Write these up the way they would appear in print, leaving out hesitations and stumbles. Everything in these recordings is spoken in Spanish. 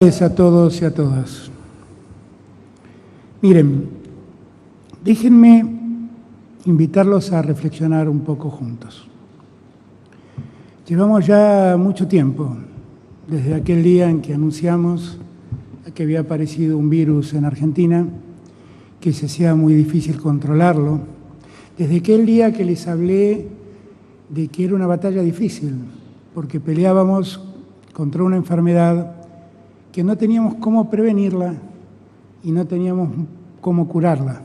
A todos y a todas. Miren, déjenme invitarlos a reflexionar un poco juntos. Llevamos ya mucho tiempo, desde aquel día en que anunciamos que había aparecido un virus en Argentina, que se hacía muy difícil controlarlo, desde aquel día que les hablé de que era una batalla difícil, porque peleábamos contra una enfermedad que no teníamos cómo prevenirla y no teníamos cómo curarla.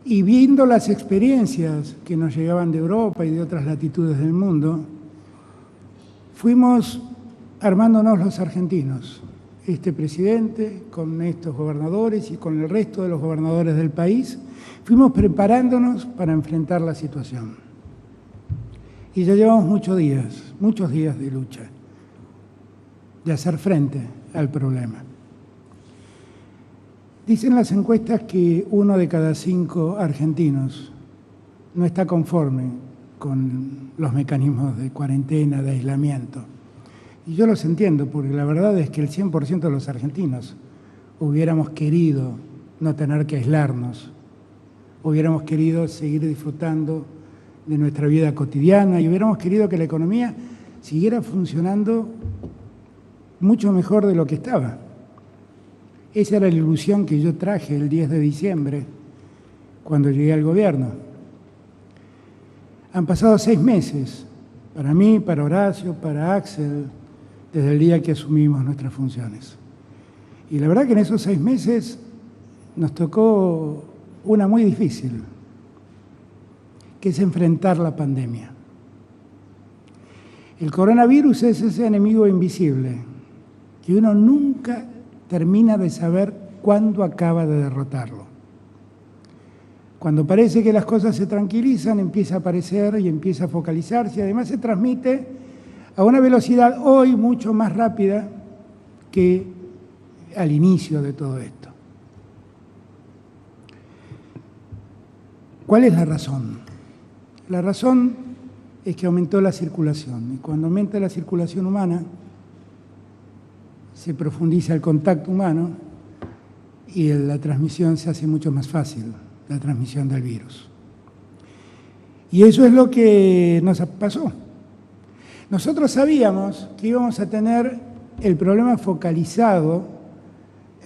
Y viendo las experiencias que nos llegaban de Europa y de otras latitudes del mundo, fuimos armándonos los argentinos, este presidente con estos gobernadores y con el resto de los gobernadores del país, fuimos preparándonos para enfrentar la situación. Y ya llevamos muchos días de lucha, de hacer frente al problema. Dicen las encuestas que 1 de cada 5 argentinos no está conforme con los mecanismos de cuarentena, de aislamiento. Y yo los entiendo, porque la verdad es que el 100% de los argentinos hubiéramos querido no tener que aislarnos, hubiéramos querido seguir disfrutando de nuestra vida cotidiana y hubiéramos querido que la economía siguiera funcionando mucho mejor de lo que estaba. Esa era la ilusión que yo traje el 10 de diciembre, cuando llegué al gobierno. Han pasado 6 meses, para mí, para Horacio, para Axel, desde el día que asumimos nuestras funciones. Y la verdad que en esos 6 meses nos tocó una muy difícil, que es enfrentar la pandemia. El coronavirus es ese enemigo invisible, que uno nunca termina de saber cuándo acaba de derrotarlo. Cuando parece que las cosas se tranquilizan, empieza a aparecer y empieza a focalizarse, y además se transmite a una velocidad hoy mucho más rápida que al inicio de todo esto. ¿Cuál es la razón? La razón es que aumentó la circulación, y cuando aumenta la circulación humana, se profundiza el contacto humano y la transmisión se hace mucho más fácil, la transmisión del virus. Y eso es lo que nos pasó. Nosotros sabíamos que íbamos a tener el problema focalizado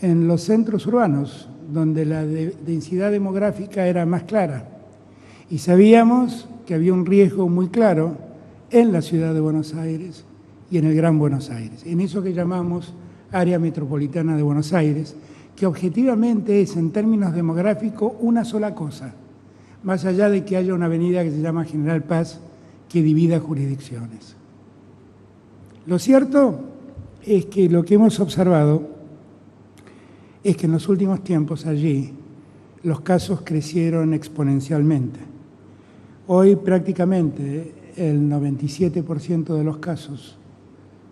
en los centros urbanos, donde la densidad demográfica era más clara. Y sabíamos que había un riesgo muy claro en la ciudad de Buenos Aires y en el Gran Buenos Aires, en eso que llamamos área metropolitana de Buenos Aires, que objetivamente es, en términos demográficos, una sola cosa, más allá de que haya una avenida que se llama General Paz que divida jurisdicciones. Lo cierto es que lo que hemos observado es que en los últimos tiempos allí los casos crecieron exponencialmente. Hoy prácticamente el 97% de los casos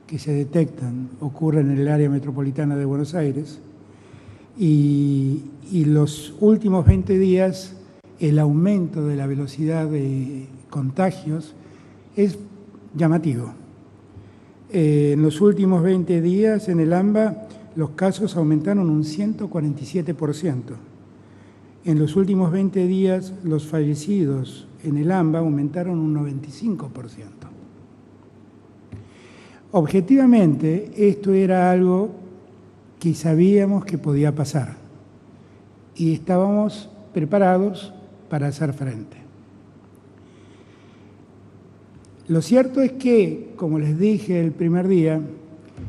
que se detectan ocurren en el área metropolitana de Buenos Aires y los últimos 20 días el aumento de la velocidad de contagios es llamativo. En los últimos 20 días en el AMBA los casos aumentaron un 147%. En los últimos 20 días los fallecidos en el AMBA aumentaron un 95%. Objetivamente, esto era algo que sabíamos que podía pasar y estábamos preparados para hacer frente. Lo cierto es que, como les dije el primer día,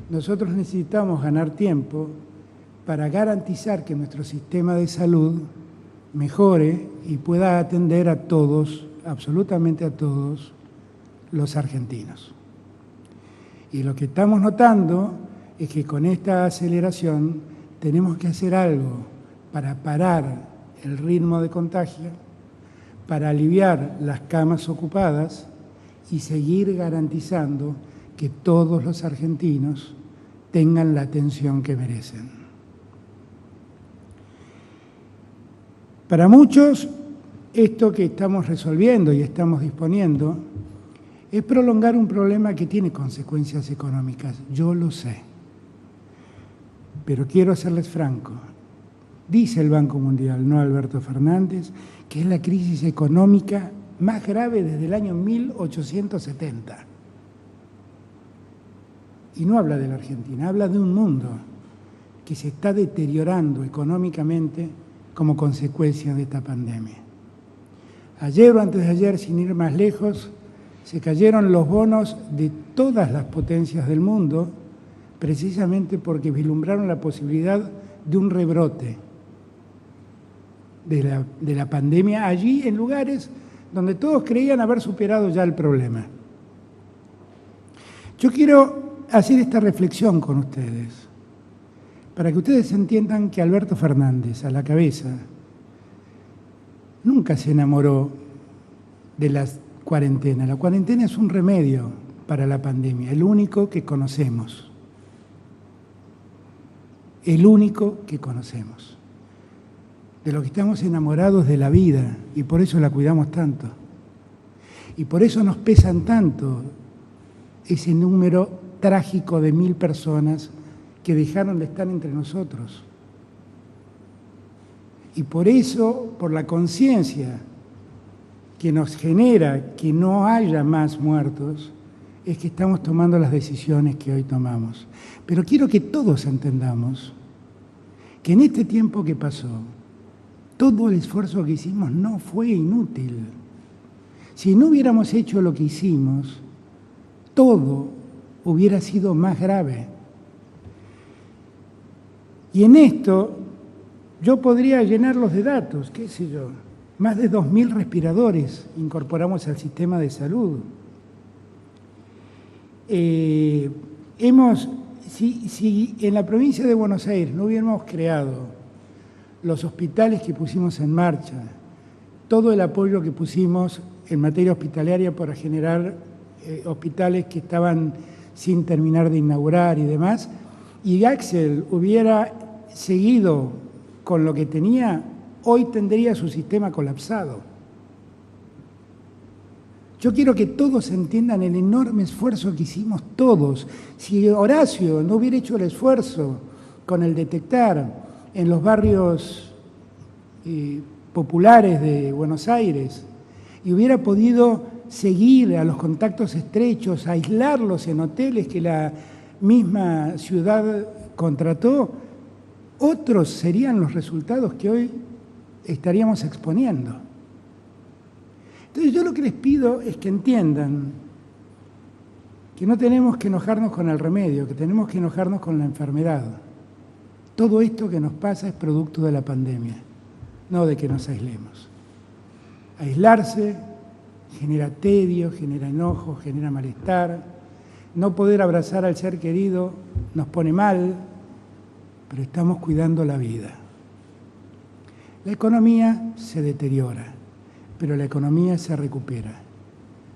nosotros necesitamos ganar tiempo para garantizar que nuestro sistema de salud mejore y pueda atender a todos, absolutamente a todos, los argentinos. Y lo que estamos notando es que con esta aceleración tenemos que hacer algo para parar el ritmo de contagio, para aliviar las camas ocupadas y seguir garantizando que todos los argentinos tengan la atención que merecen. Para muchos, esto que estamos resolviendo y estamos disponiendo es prolongar un problema que tiene consecuencias económicas, yo lo sé. Pero quiero serles franco. Dice el Banco Mundial, no Alberto Fernández, que es la crisis económica más grave desde el año 1870. Y no habla de la Argentina, habla de un mundo que se está deteriorando económicamente como consecuencia de esta pandemia. Ayer o antes de ayer, sin ir más lejos, se cayeron los bonos de todas las potencias del mundo, precisamente porque vislumbraron la posibilidad de un rebrote de la pandemia allí en lugares donde todos creían haber superado ya el problema. Yo quiero hacer esta reflexión con ustedes, para que ustedes entiendan que Alberto Fernández, a la cabeza, nunca se enamoró de la cuarentena. La cuarentena es un remedio para la pandemia, el único que conocemos. El único que conocemos. De lo que estamos enamorados de la vida y por eso la cuidamos tanto. Y por eso nos pesan tanto ese número trágico de 1000 personas que dejaron de estar entre nosotros. Y por eso, por la conciencia que nos genera que no haya más muertos, es que estamos tomando las decisiones que hoy tomamos. Pero quiero que todos entendamos que en este tiempo que pasó, todo el esfuerzo que hicimos no fue inútil. Si no hubiéramos hecho lo que hicimos, todo hubiera sido más grave. Y en esto yo podría llenarlos de datos, qué sé yo, más de 2000 respiradores incorporamos al sistema de salud. Si en la provincia de Buenos Aires no hubiéramos creado los hospitales que pusimos en marcha, todo el apoyo que pusimos en materia hospitalaria para generar hospitales que estaban sin terminar de inaugurar y demás, y Axel hubiera seguido con lo que tenía, hoy tendría su sistema colapsado. Yo quiero que todos entiendan el enorme esfuerzo que hicimos todos. Si Horacio no hubiera hecho el esfuerzo con el detectar en los barrios populares de Buenos Aires y hubiera podido seguir a los contactos estrechos, aislarlos en hoteles que la misma ciudad contrató, otros serían los resultados que hoy estaríamos exponiendo. Entonces yo lo que les pido es que entiendan que no tenemos que enojarnos con el remedio, que tenemos que enojarnos con la enfermedad. Todo esto que nos pasa es producto de la pandemia, no de que nos aislemos. Aislarse genera tedio, genera enojo, genera malestar. No poder abrazar al ser querido nos pone mal, pero estamos cuidando la vida. La economía se deteriora, pero la economía se recupera.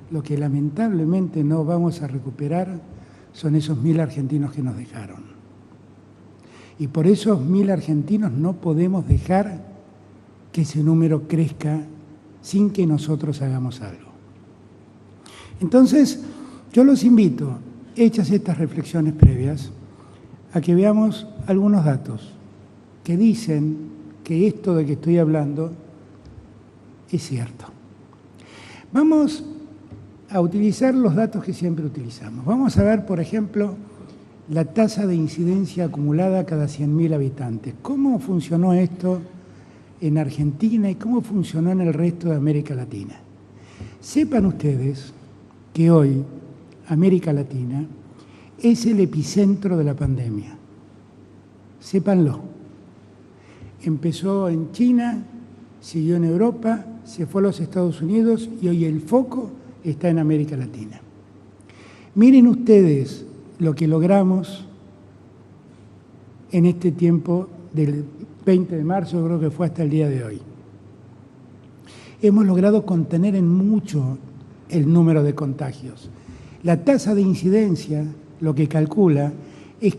Lo que lamentablemente no vamos a recuperar son esos 1000 argentinos que nos dejaron. Y por esos 1000 argentinos no podemos dejar que ese número crezca sin que nosotros hagamos algo. Entonces, yo los invito, hechas estas reflexiones previas, a que veamos algunos datos que dicen que esto de que estoy hablando es cierto. Vamos a utilizar los datos que siempre utilizamos. Vamos a ver, por ejemplo, la tasa de incidencia acumulada cada 100.000 habitantes. ¿Cómo funcionó esto en Argentina y cómo funcionó en el resto de América Latina? Sepan ustedes que hoy América Latina es el epicentro de la pandemia. Sépanlo. Empezó en China, siguió en Europa, se fue a los Estados Unidos y hoy el foco está en América Latina. Miren ustedes lo que logramos en este tiempo del 20 de marzo, creo que fue hasta el día de hoy. Hemos logrado contener en mucho el número de contagios. La tasa de incidencia, lo que calcula, es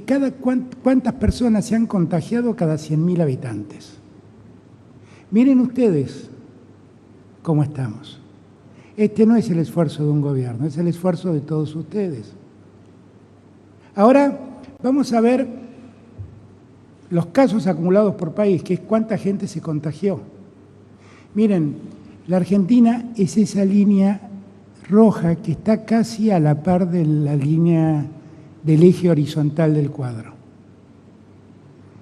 cuántas personas se han contagiado cada 100.000 habitantes. Miren ustedes cómo estamos. Este no es el esfuerzo de un gobierno, es el esfuerzo de todos ustedes. Ahora vamos a ver los casos acumulados por país, que es cuánta gente se contagió. Miren, la Argentina es esa línea roja que está casi a la par de la línea del eje horizontal del cuadro.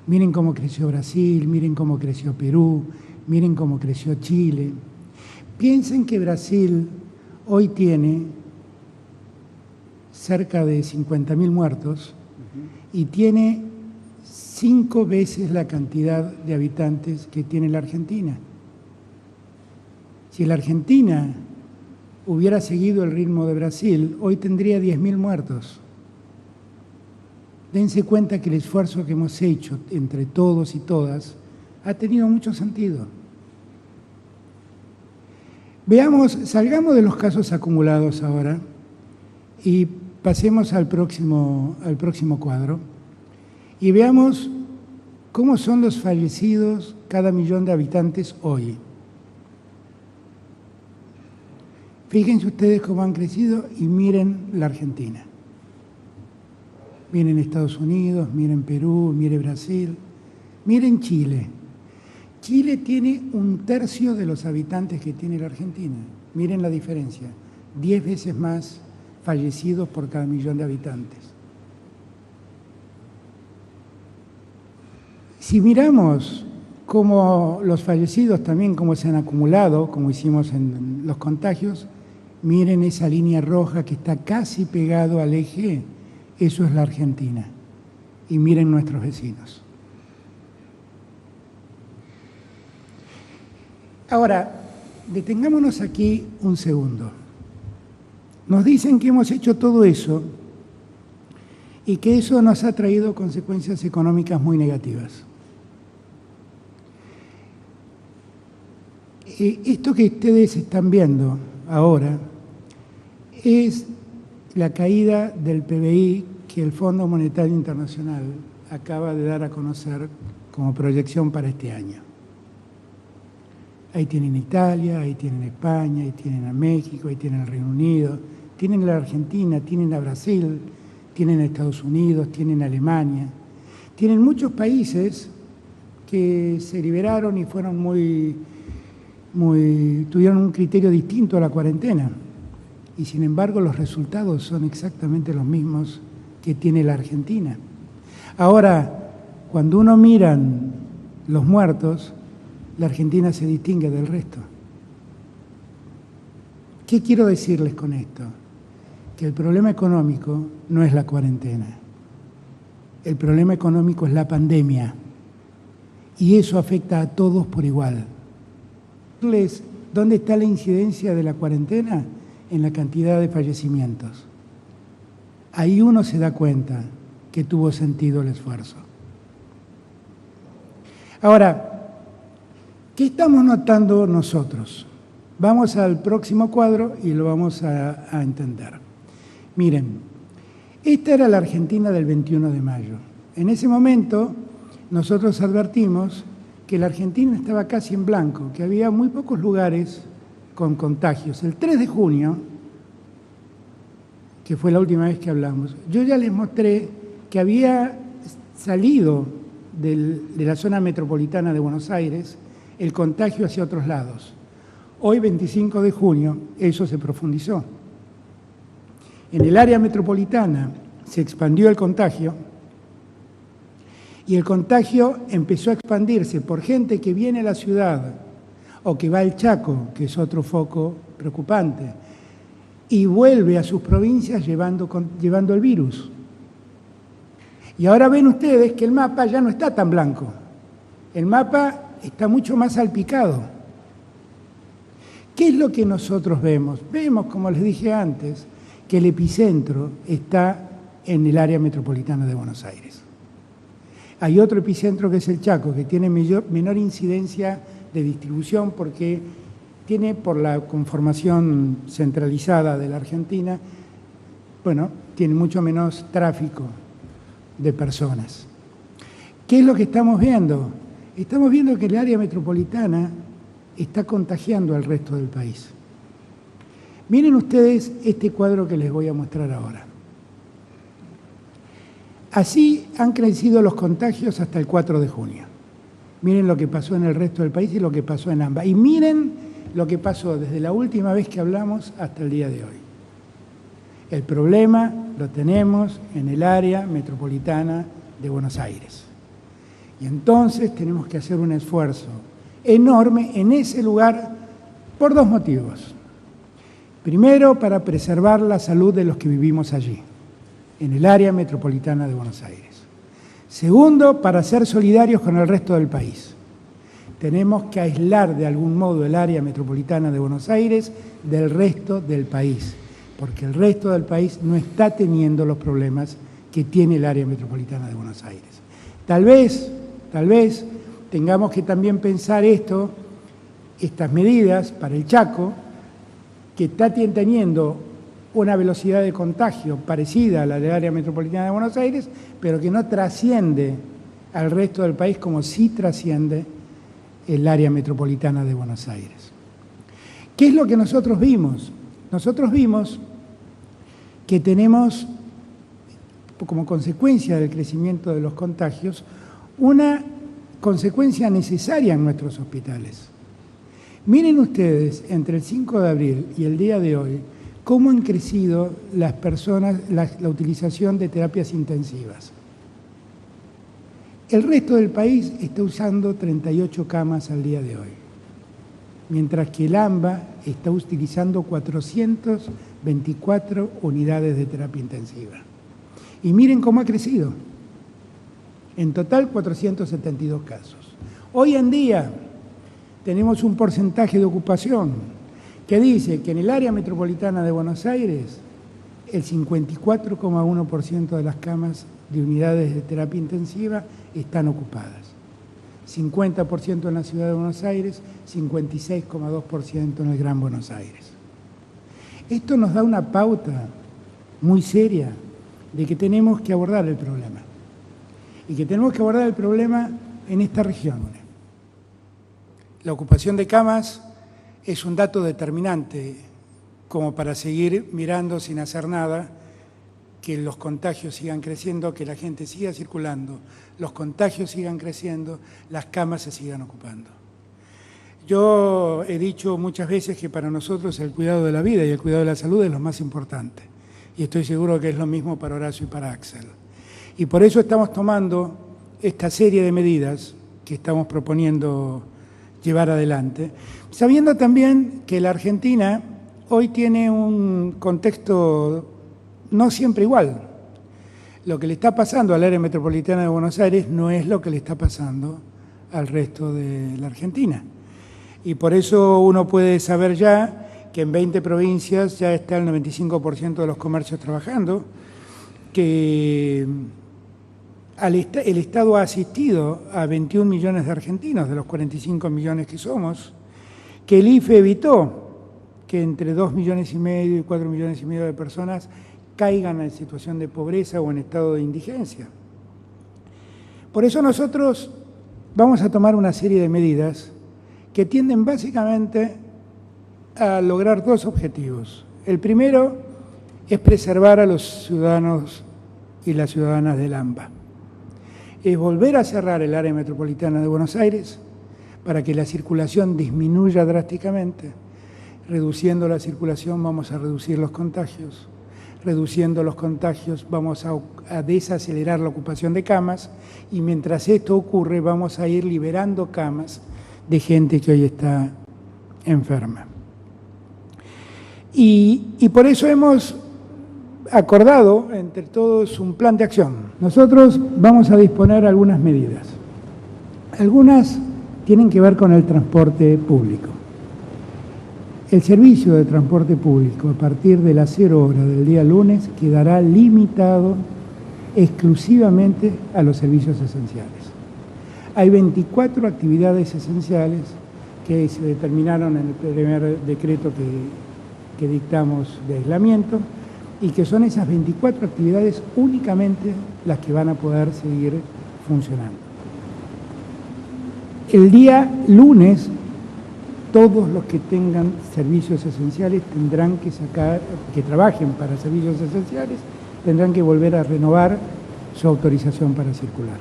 Miren cómo creció Brasil, miren cómo creció Perú, miren cómo creció Chile. Piensen que Brasil hoy tiene cerca de 50.000 muertos y tiene 5 veces la cantidad de habitantes que tiene la Argentina. Si la Argentina hubiera seguido el ritmo de Brasil, hoy tendría 10.000 muertos. Dense cuenta que el esfuerzo que hemos hecho entre todos y todas ha tenido mucho sentido. Veamos, salgamos de los casos acumulados ahora y pasemos al próximo cuadro y veamos cómo son los fallecidos cada millón de habitantes hoy. Fíjense ustedes cómo han crecido y miren la Argentina. Miren Estados Unidos, miren Perú, miren Brasil, miren Chile. Chile tiene 1/3 de los habitantes que tiene la Argentina. Miren la diferencia, 10 veces más fallecidos por cada millón de habitantes. Si miramos cómo los fallecidos también, cómo se han acumulado, como hicimos en los contagios, miren esa línea roja que está casi pegado al eje. Eso es la Argentina. Y miren nuestros vecinos. Ahora, detengámonos aquí un segundo. Nos dicen que hemos hecho todo eso y que eso nos ha traído consecuencias económicas muy negativas. Esto que ustedes están viendo ahora es la caída del PBI que el Fondo Monetario Internacional acaba de dar a conocer como proyección para este año. Ahí tienen Italia, ahí tienen España, ahí tienen a México, ahí tienen el Reino Unido, tienen a la Argentina, tienen a Brasil, tienen a Estados Unidos, tienen a Alemania. Tienen muchos países que se liberaron y fueron tuvieron un criterio distinto a la cuarentena. Y sin embargo los resultados son exactamente los mismos que tiene la Argentina. Ahora, cuando uno mira los muertos, la Argentina se distingue del resto. ¿Qué quiero decirles con esto? Que el problema económico no es la cuarentena. El problema económico es la pandemia. Y eso afecta a todos por igual. ¿Dónde está la incidencia de la cuarentena? En la cantidad de fallecimientos. Ahí uno se da cuenta que tuvo sentido el esfuerzo. Ahora, ¿qué estamos notando nosotros? Vamos al próximo cuadro y lo vamos a entender. Miren, esta era la Argentina del 21 de mayo. En ese momento nosotros advertimos que la Argentina estaba casi en blanco, que había muy pocos lugares con contagios. El 3 de junio, que fue la última vez que hablamos, yo ya les mostré que había salido de la zona metropolitana de Buenos Aires el contagio hacia otros lados. Hoy, 25 de junio, eso se profundizó. En el área metropolitana se expandió el contagio y el contagio empezó a expandirse por gente que viene a la ciudad o que va al Chaco, que es otro foco preocupante, y vuelve a sus provincias llevando el virus. Y ahora ven ustedes que el mapa ya no está tan blanco. El mapa está mucho más salpicado. ¿Qué es lo que nosotros vemos? Vemos, como les dije antes, que el epicentro está en el área metropolitana de Buenos Aires. Hay otro epicentro que es el Chaco, que tiene menor incidencia de distribución porque tiene, por la conformación centralizada de la Argentina, bueno, tiene mucho menos tráfico de personas. ¿Qué es lo que estamos viendo? Estamos viendo que el área metropolitana está contagiando al resto del país. Miren ustedes este cuadro que les voy a mostrar ahora. Así han crecido los contagios hasta el 4 de junio. Miren lo que pasó en el resto del país y lo que pasó en AMBA. Y miren lo que pasó desde la última vez que hablamos hasta el día de hoy. El problema lo tenemos en el área metropolitana de Buenos Aires. Y entonces tenemos que hacer un esfuerzo enorme en ese lugar por dos motivos. Primero, para preservar la salud de los que vivimos allí, en el área metropolitana de Buenos Aires. Segundo, para ser solidarios con el resto del país. Tenemos que aislar de algún modo el área metropolitana de Buenos Aires del resto del país, porque el resto del país no está teniendo los problemas que tiene el área metropolitana de Buenos Aires. Tal vez tengamos que también pensar estas medidas para el Chaco, que está teniendo una velocidad de contagio parecida a la del área metropolitana de Buenos Aires, pero que no trasciende al resto del país como sí trasciende el área metropolitana de Buenos Aires. ¿Qué es lo que nosotros vimos? Nosotros vimos que tenemos, como consecuencia del crecimiento de los contagios, una consecuencia necesaria en nuestros hospitales. Miren ustedes, entre el 5 de abril y el día de hoy, cómo han crecido las personas, la utilización de terapias intensivas. El resto del país está usando 38 camas al día de hoy, mientras que el AMBA está utilizando 424 unidades de terapia intensiva. Y miren cómo ha crecido. En total, 472 casos. Hoy en día tenemos un porcentaje de ocupación que dice que en el área metropolitana de Buenos Aires el 54,1% de las camas de unidades de terapia intensiva están ocupadas. 50% en la ciudad de Buenos Aires, 56,2% en el Gran Buenos Aires. Esto nos da una pauta muy seria de que tenemos que abordar el problema. Y que tenemos que abordar el problema en esta región. La ocupación de camas es un dato determinante como para seguir mirando sin hacer nada, que los contagios sigan creciendo, que la gente siga circulando, los contagios sigan creciendo, las camas se sigan ocupando. Yo he dicho muchas veces que para nosotros el cuidado de la vida y el cuidado de la salud es lo más importante. Y estoy seguro que es lo mismo para Horacio y para Axel. Y por eso estamos tomando esta serie de medidas que estamos proponiendo llevar adelante, sabiendo también que la Argentina hoy tiene un contexto no siempre igual. Lo que le está pasando al área metropolitana de Buenos Aires no es lo que le está pasando al resto de la Argentina. Y por eso uno puede saber ya que en 20 provincias ya está el 95% de los comercios trabajando, que el Estado ha asistido a 21 millones de argentinos, de los 45 millones que somos, que el IFE evitó que entre 2,5 millones y 4,5 millones de personas caigan en situación de pobreza o en estado de indigencia. Por eso nosotros vamos a tomar una serie de medidas que tienden básicamente a lograr dos objetivos. El primero es preservar a los ciudadanos y las ciudadanas del AMBA. Es volver a cerrar el área metropolitana de Buenos Aires para que la circulación disminuya drásticamente. Reduciendo la circulación vamos a reducir los contagios. Reduciendo los contagios vamos a desacelerar la ocupación de camas y mientras esto ocurre vamos a ir liberando camas de gente que hoy está enferma. Y por eso hemos acordado entre todos un plan de acción. Nosotros vamos a disponer algunas medidas. Algunas tienen que ver con el transporte público. El servicio de transporte público a partir de las 0 horas del día lunes quedará limitado exclusivamente a los servicios esenciales. Hay 24 actividades esenciales que se determinaron en el primer decreto que dictamos de aislamiento y que son esas 24 actividades únicamente las que van a poder seguir funcionando. El día lunes, todos los que tengan servicios esenciales tendrán que trabajen para servicios esenciales, tendrán que volver a renovar su autorización para circular.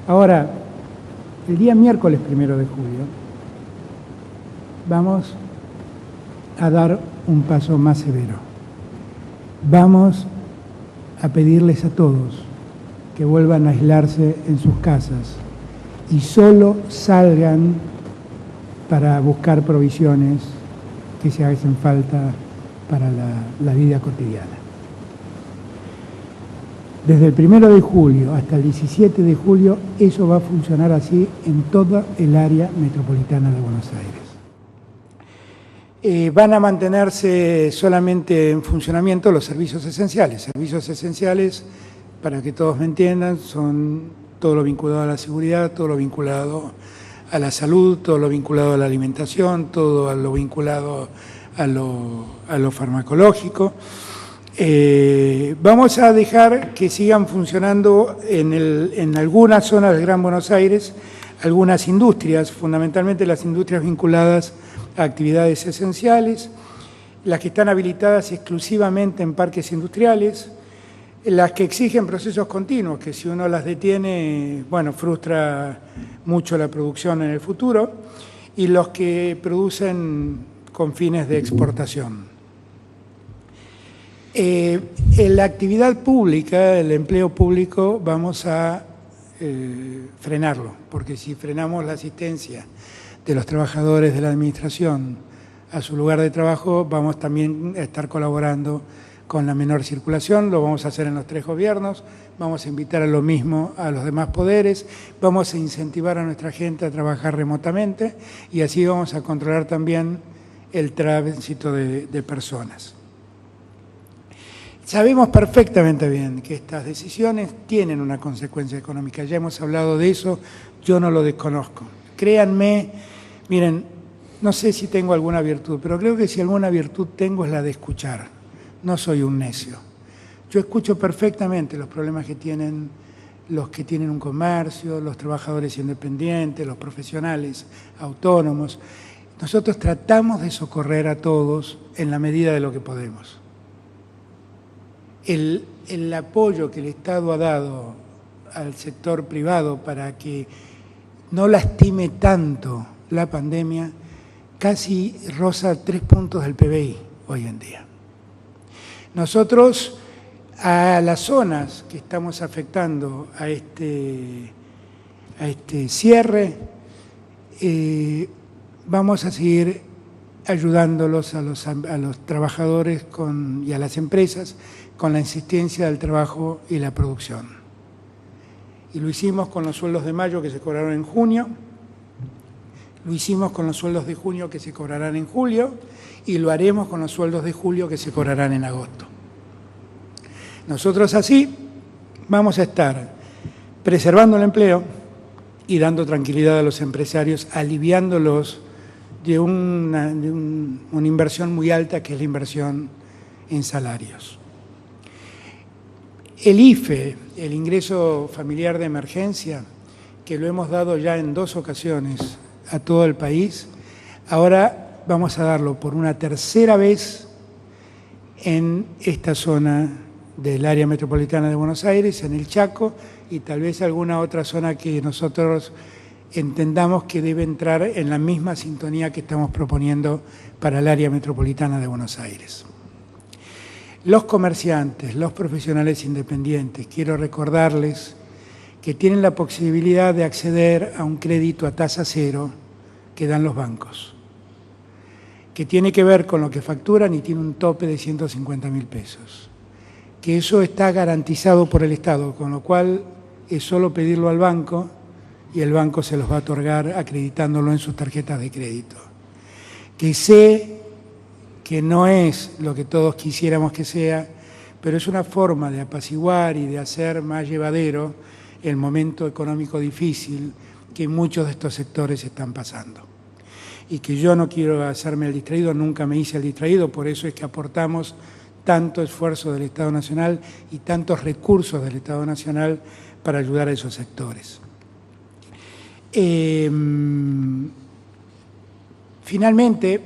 Ahora, el día miércoles 1 de julio, vamos a dar un paso más severo. Vamos a pedirles a todos que vuelvan a aislarse en sus casas y solo salgan para buscar provisiones que se hacen falta para la vida cotidiana. Desde el 1 de julio hasta el 17 de julio, eso va a funcionar así en toda el área metropolitana de Buenos Aires. Van a mantenerse solamente en funcionamiento los servicios esenciales. Servicios esenciales, para que todos me entiendan, son todo lo vinculado a la seguridad, todo lo vinculado a la salud, todo lo vinculado a la alimentación, todo lo vinculado a lo farmacológico. Vamos a dejar que sigan funcionando en algunas zonas del Gran Buenos Aires algunas industrias, fundamentalmente las industrias vinculadas a actividades esenciales, las que están habilitadas exclusivamente en parques industriales, las que exigen procesos continuos, que si uno las detiene, bueno, frustra mucho la producción en el futuro, y los que producen con fines de exportación. En la actividad pública, el empleo público, vamos a frenarlo, porque si frenamos la asistencia de los trabajadores de la administración a su lugar de trabajo, vamos también a estar colaborando con la menor circulación. Lo vamos a hacer en los 3 gobiernos, vamos a invitar a lo mismo a los demás poderes, vamos a incentivar a nuestra gente a trabajar remotamente y así vamos a controlar también el tránsito de personas. Sabemos perfectamente bien que estas decisiones tienen una consecuencia económica, ya hemos hablado de eso, yo no lo desconozco. Créanme, miren, no sé si tengo alguna virtud, pero creo que si alguna virtud tengo es la de escuchar, no soy un necio. Yo escucho perfectamente los problemas que tienen los que tienen un comercio, los trabajadores independientes, los profesionales autónomos. Nosotros tratamos de socorrer a todos en la medida de lo que podemos. El apoyo que el Estado ha dado al sector privado para que no lastime tanto la pandemia casi roza 3 puntos del PBI hoy en día. Nosotros a las zonas que estamos afectando a este cierre, vamos a seguir ayudándolos a los trabajadores y a las empresas con la insistencia del trabajo y la producción. Y lo hicimos con los sueldos de mayo que se cobraron en junio, lo hicimos con los sueldos de junio que se cobrarán en julio y lo haremos con los sueldos de julio que se cobrarán en agosto. Nosotros así vamos a estar preservando el empleo y dando tranquilidad a los empresarios, aliviándolos de una inversión muy alta que es la inversión en salarios. El IFE, el ingreso familiar de emergencia, que lo hemos dado ya en 2 ocasiones a todo el país, ahora vamos a darlo por una 3ª vez en esta zona del área metropolitana de Buenos Aires, en el Chaco, y tal vez alguna otra zona que nosotros entendamos que debe entrar en la misma sintonía que estamos proponiendo para el área metropolitana de Buenos Aires. Los comerciantes, los profesionales independientes, quiero recordarles que tienen la posibilidad de acceder a un crédito a tasa cero que dan los bancos, que tiene que ver con lo que facturan y tiene un tope de 150.000 pesos, que eso está garantizado por el Estado, con lo cual es solo pedirlo al banco y el banco se los va a otorgar acreditándolo en sus tarjetas de crédito. Que sé que no es lo que todos quisiéramos que sea, pero es una forma de apaciguar y de hacer más llevadero el momento económico difícil que muchos de estos sectores están pasando. Y que yo no quiero hacerme el distraído, nunca me hice el distraído, por eso es que aportamos tanto esfuerzo del Estado Nacional y tantos recursos del Estado Nacional para ayudar a esos sectores. Finalmente,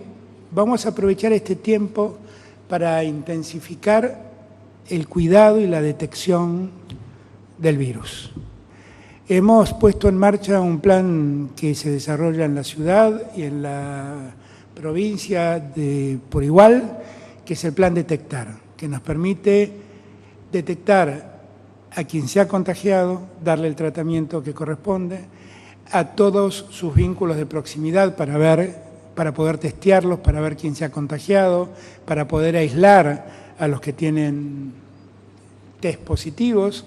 vamos a aprovechar este tiempo para intensificar el cuidado y la detección del virus. Hemos puesto en marcha un plan que se desarrolla en la ciudad y en la provincia por igual, que es el plan Detectar, que nos permite detectar a quien se ha contagiado, darle el tratamiento que corresponde, a todos sus vínculos de proximidad para poder testearlos, para ver quién se ha contagiado, para poder aislar a los que tienen test positivos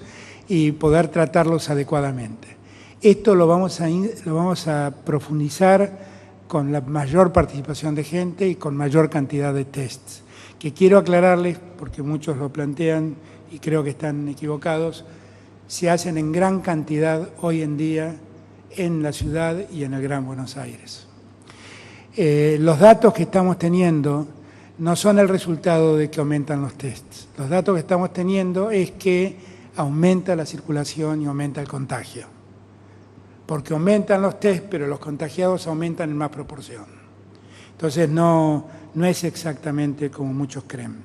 y poder tratarlos adecuadamente. Esto lo vamos a profundizar con la mayor participación de gente y con mayor cantidad de tests, que quiero aclararles, porque muchos lo plantean y creo que están equivocados, se hacen en gran cantidad hoy en día en la ciudad y en el Gran Buenos Aires. Los datos que estamos teniendo no son el resultado de que aumentan los tests. Los datos que estamos teniendo es que aumenta la circulación y aumenta el contagio. Porque aumentan los tests, pero los contagiados aumentan en más proporción. Entonces no es exactamente como muchos creen.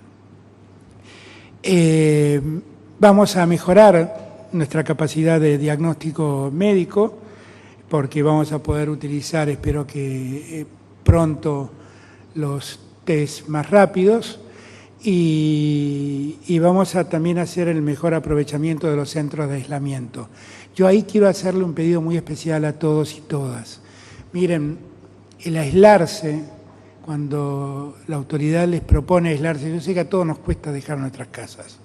Vamos a mejorar nuestra capacidad de diagnóstico médico, porque vamos a poder utilizar, espero que pronto, los test más rápidos y vamos a también hacer el mejor aprovechamiento de los centros de aislamiento. Yo ahí quiero hacerle un pedido muy especial a todos y todas. Miren, el aislarse, cuando la autoridad les propone aislarse, yo sé que a todos nos cuesta dejar nuestras casas,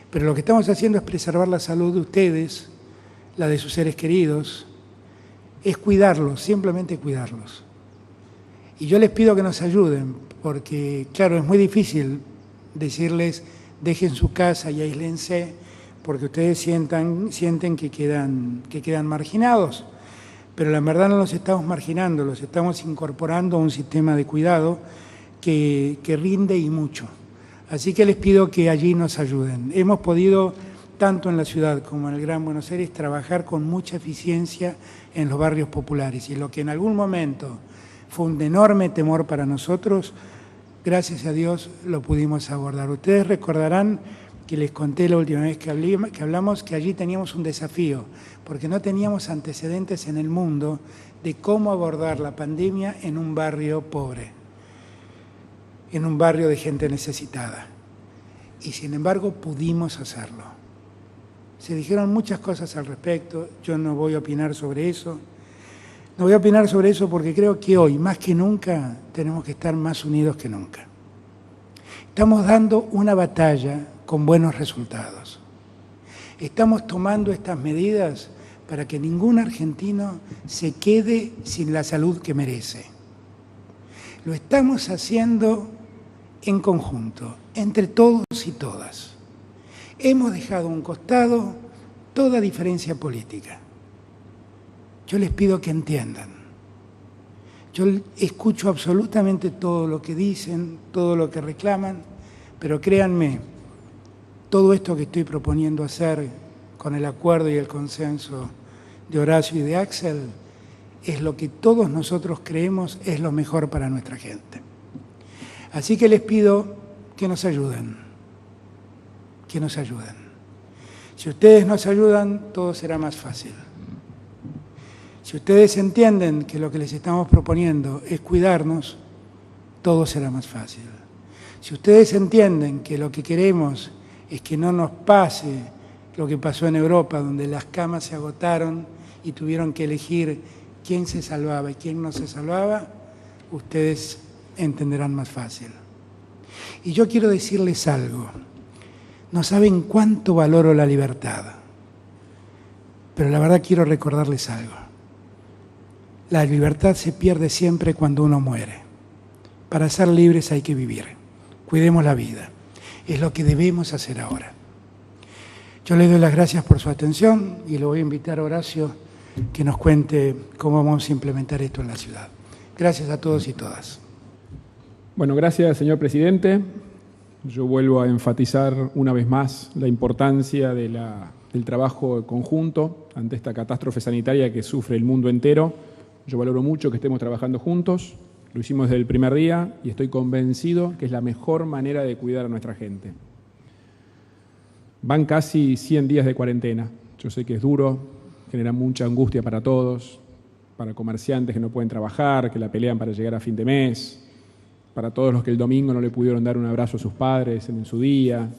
pero lo que estamos haciendo es preservar la salud de ustedes, la de sus seres queridos, es cuidarlos, simplemente cuidarlos. Y yo les pido que nos ayuden, porque claro, es muy difícil decirles dejen su casa y aíslense, porque ustedes sienten que quedan marginados, pero la verdad no los estamos marginando, los estamos incorporando a un sistema de cuidado que rinde y mucho. Así que les pido que allí nos ayuden. Hemos podido, tanto en la ciudad como en el Gran Buenos Aires, trabajar con mucha eficiencia en los barrios populares, y lo que en algún momento fue un enorme temor para nosotros, gracias a Dios lo pudimos abordar. Ustedes recordarán que les conté la última vez que hablamos que allí teníamos un desafío, porque no teníamos antecedentes en el mundo de cómo abordar la pandemia en un barrio pobre, en un barrio de gente necesitada. Y sin embargo pudimos hacerlo. Se dijeron muchas cosas al respecto, yo no voy a opinar sobre eso. No voy a opinar sobre eso porque creo que hoy, más que nunca, tenemos que estar más unidos que nunca. Estamos dando una batalla con buenos resultados. Estamos tomando estas medidas para que ningún argentino se quede sin la salud que merece. Lo estamos haciendo en conjunto, entre todos y todas. Hemos dejado a un costado toda diferencia política. Yo les pido que entiendan. Yo escucho absolutamente todo lo que dicen, todo lo que reclaman, pero créanme, todo esto que estoy proponiendo hacer con el acuerdo y el consenso de Horacio y de Axel es lo que todos nosotros creemos es lo mejor para nuestra gente. Así que les pido que nos ayuden, que nos ayuden. Si ustedes nos ayudan, todo será más fácil. Si ustedes entienden que lo que les estamos proponiendo es cuidarnos, todo será más fácil. Si ustedes entienden que lo que queremos es que no nos pase lo que pasó en Europa, donde las camas se agotaron y tuvieron que elegir quién se salvaba y quién no se salvaba, ustedes entenderán más fácil. Y yo quiero decirles algo. No saben cuánto valoro la libertad, pero la verdad quiero recordarles algo. La libertad se pierde siempre cuando uno muere. Para ser libres hay que vivir. Cuidemos la vida. Es lo que debemos hacer ahora. Yo le doy las gracias por su atención y le voy a invitar a Horacio que nos cuente cómo vamos a implementar esto en la ciudad. Gracias a todos y todas. Bueno, gracias, señor presidente. Yo vuelvo a enfatizar una vez más la importancia del trabajo conjunto ante esta catástrofe sanitaria que sufre el mundo entero. Yo valoro mucho que estemos trabajando juntos, lo hicimos desde el primer día y estoy convencido que es la mejor manera de cuidar a nuestra gente. Van casi 100 días de cuarentena. Yo sé que es duro, genera mucha angustia para todos, para comerciantes que no pueden trabajar, que la pelean para llegar a fin de mes, para todos los que el domingo no le pudieron dar un abrazo a sus padres en su día,